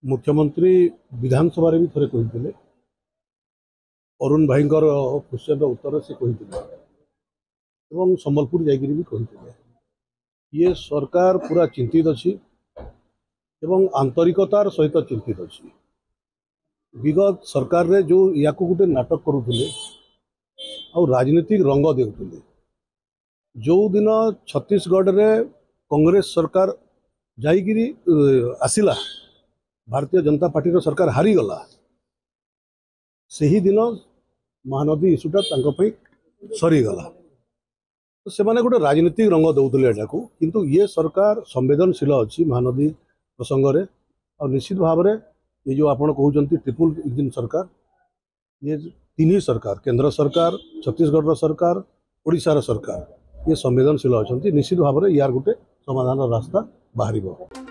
मुख्यमंत्री विधानसभा भी थे कहते अरुण भाई क्वेश्चन उत्तर से कहते संबलपुर जाकि भी कहते ये सरकार पूरा चिंतित अच्छी आंतरिकतार सहित चिंतित अच्छी। विगत सरकार रे जो या गोटे नाटक करुले राजनीतिक रंग देउले जो दिन छत्तीसगढ़ रे कांग्रेस सरकार जाइगिरी आसिला भारतीय जनता पार्टी रो सरकार हारीगला से ही दिन महानदी इश्यूटा सरीगला। तो से माने गोटे राजनीतिक रंग दौले एटा को किंतु ये सरकार संवेदनशील अच्छी महानदी प्रसंग रे और निश्चित भाव में ये जो आपण कहते ट्रिपल इंजिन सरकार ये तीन ही सरकार केंद्र सरकार छत्तीसगढ़ सरकार ओडिशा सरकार ये संवेदनशील अच्छा निश्चित भाव में यार गोटे समाधान रास्ता बाहर।